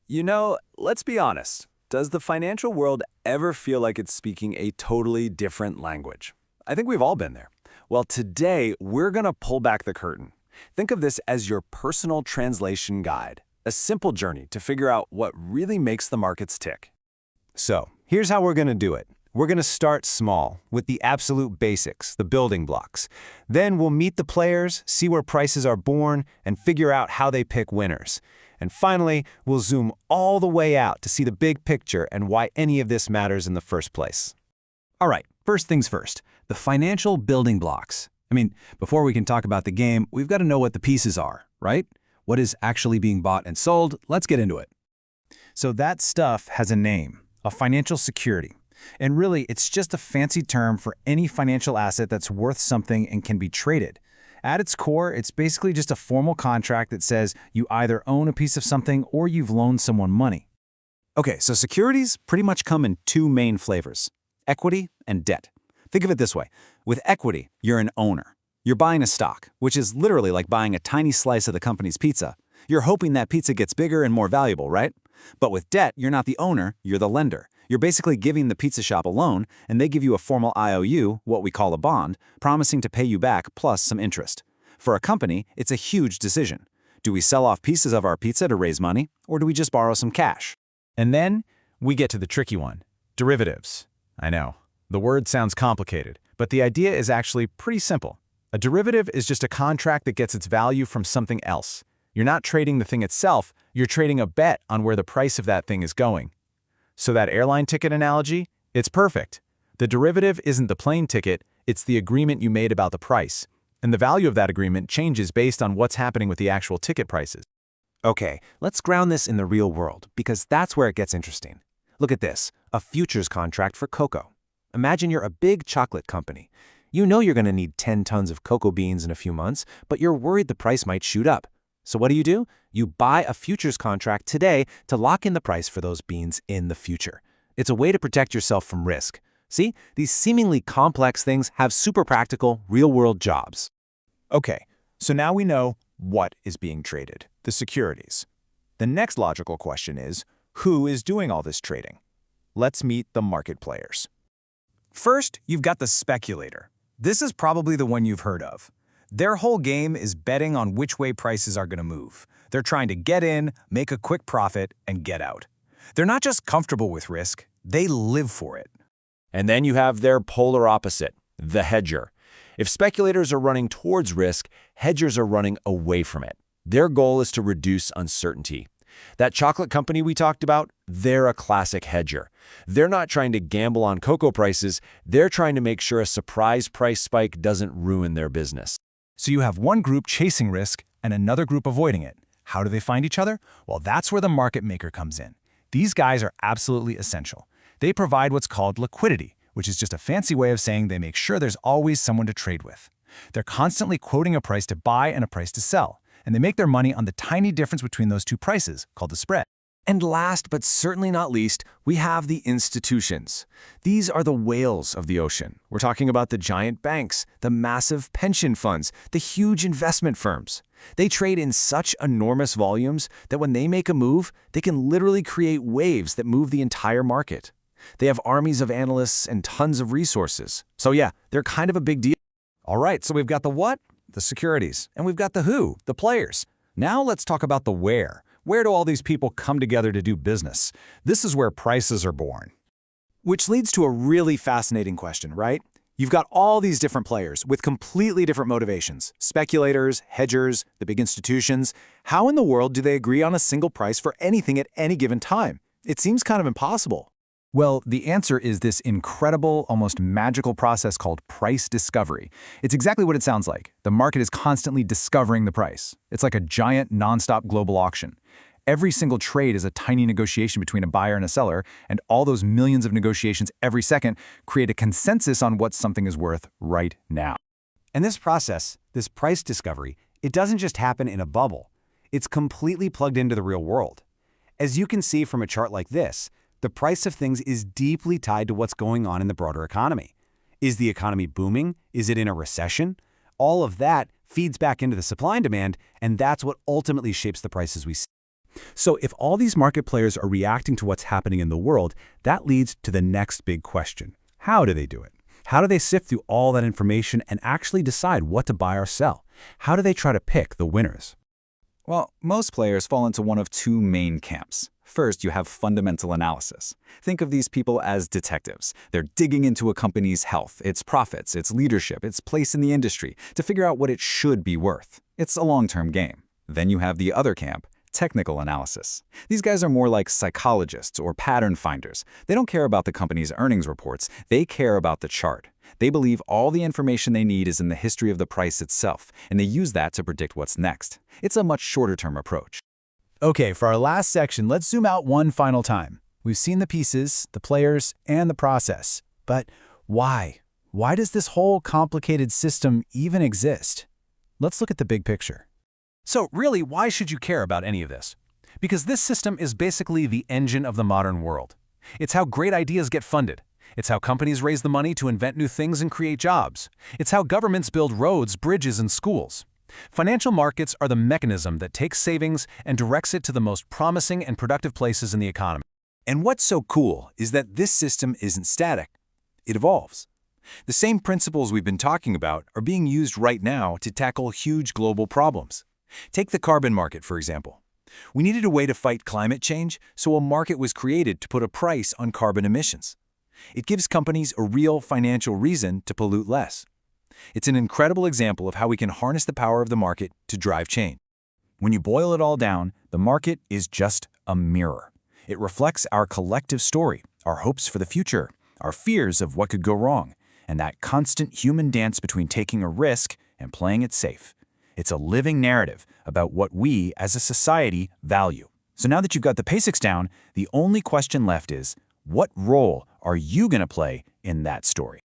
Let's be honest. Does the financial world ever feel like it's speaking a totally different language? I think we've all been there. Well, today we're going to pull back the curtain. Think of this as your personal translation guide, a simple journey to figure out what really makes the markets tick. So, here's how we're going to do it. We're going to start small, with the absolute basics, the building blocks. Then we'll meet the players, see where prices are born, and figure out how they pick winners. And finally, we'll zoom all the way out to see the big picture and why any of this matters in the first place. All right, first things first, the financial building blocks. Before we can talk about the game, we've got to know what the pieces are, right? What is actually being bought and sold? Let's get into it. So that stuff has a name, a financial security. And really, it's just a fancy term for any financial asset that's worth something and can be traded. At its core, it's basically just a formal contract that says you either own a piece of something or you've loaned someone money. Okay, so securities pretty much come in two main flavors, equity and debt. Think of it this way. With equity, you're an owner. You're buying a stock, which is literally like buying a tiny slice of the company's pizza. You're hoping that pizza gets bigger and more valuable, right? But with debt, you're not the owner, you're the lender. You're basically giving the pizza shop a loan, and they give you a formal IOU, what we call a bond, promising to pay you back plus some interest. For a company, it's a huge decision. Do we sell off pieces of our pizza to raise money, or do we just borrow some cash? And then we get to the tricky one, derivatives. I know, the word sounds complicated, but the idea is actually pretty simple. A derivative is just a contract that gets its value from something else. You're not trading the thing itself, you're trading a bet on where the price of that thing is going. So that airline ticket analogy, it's perfect. The derivative isn't the plane ticket, it's the agreement you made about the price. And the value of that agreement changes based on what's happening with the actual ticket prices. Okay, let's ground this in the real world, because that's where it gets interesting. Look at this, a futures contract for cocoa. Imagine you're a big chocolate company. You know you're going to need 10 tons of cocoa beans in a few months, but you're worried the price might shoot up. So what do? You buy a futures contract today to lock in the price for those beans in the future. It's a way to protect yourself from risk. See, these seemingly complex things have super practical, real-world jobs. Okay, so now we know what is being traded, the securities. The next logical question is, who is doing all this trading? Let's meet the market players. First, you've got the speculator. This is probably the one you've heard of. Their whole game is betting on which way prices are going to move. They're trying to get in, make a quick profit, and get out. They're not just comfortable with risk, they live for it. And then you have their polar opposite, the hedger. If speculators are running towards risk, hedgers are running away from it. Their goal is to reduce uncertainty. That chocolate company we talked about, they're a classic hedger. They're not trying to gamble on cocoa prices, they're trying to make sure a surprise price spike doesn't ruin their business. So you have one group chasing risk and another group avoiding it. How do they find each other? Well, that's where the market maker comes in. These guys are absolutely essential. They provide what's called liquidity, which is just a fancy way of saying they make sure there's always someone to trade with. They're constantly quoting a price to buy and a price to sell, and they make their money on the tiny difference between those two prices, called the spread. And last but certainly not least, we have the institutions. These are the whales of the ocean. We're talking about the giant banks, the massive pension funds, the huge investment firms. They trade in such enormous volumes that when they make a move, they can literally create waves that move the entire market. They have armies of analysts and tons of resources. So yeah, they're kind of a big deal. All right, so we've got the what, the securities, and we've got the who, the players. Now let's talk about the where. Where do all these people come together to do business? This is where prices are born. Which leads to a really fascinating question, right? You've got all these different players with completely different motivations. Speculators, hedgers, the big institutions. How in the world do they agree on a single price for anything at any given time? It seems kind of impossible. Well, the answer is this incredible, almost magical process called price discovery. It's exactly what it sounds like. The market is constantly discovering the price. It's like a giant, nonstop global auction. Every single trade is a tiny negotiation between a buyer and a seller, and all those millions of negotiations every second create a consensus on what something is worth right now. And this process, this price discovery, it doesn't just happen in a bubble. It's completely plugged into the real world. As you can see from a chart like this, the price of things is deeply tied to what's going on in the broader economy. Is the economy booming? Is it in a recession? All of that feeds back into the supply and demand, and that's what ultimately shapes the prices we see. So if all these market players are reacting to what's happening in the world, that leads to the next big question. How do they do it? How do they sift through all that information and actually decide what to buy or sell? How do they try to pick the winners? Well, most players fall into one of two main camps. First, you have fundamental analysis. Think of these people as detectives. They're digging into a company's health, its profits, its leadership, its place in the industry, to figure out what it should be worth. It's a long-term game. Then you have the other camp, technical analysis. These guys are more like psychologists or pattern finders. They don't care about the company's earnings reports. They care about the chart. They believe all the information they need is in the history of the price itself, and they use that to predict what's next. It's a much shorter-term approach. Okay, for our last section, let's zoom out one final time. We've seen the pieces, the players, and the process. But why? Why does this whole complicated system even exist? Let's look at the big picture. So really, why should you care about any of this? Because this system is basically the engine of the modern world. It's how great ideas get funded. It's how companies raise the money to invent new things and create jobs. It's how governments build roads, bridges, and schools. Financial markets are the mechanism that takes savings and directs it to the most promising and productive places in the economy. And what's so cool is that this system isn't static. It evolves. The same principles we've been talking about are being used right now to tackle huge global problems. Take the carbon market, for example. We needed a way to fight climate change, so a market was created to put a price on carbon emissions. It gives companies a real financial reason to pollute less. It's an incredible example of how we can harness the power of the market to drive change. When you boil it all down, the market is just a mirror. It reflects our collective story, our hopes for the future, our fears of what could go wrong, and that constant human dance between taking a risk and playing it safe. It's a living narrative about what we, as a society, value. So now that you've got the basics down, the only question left is, what role are you going to play in that story?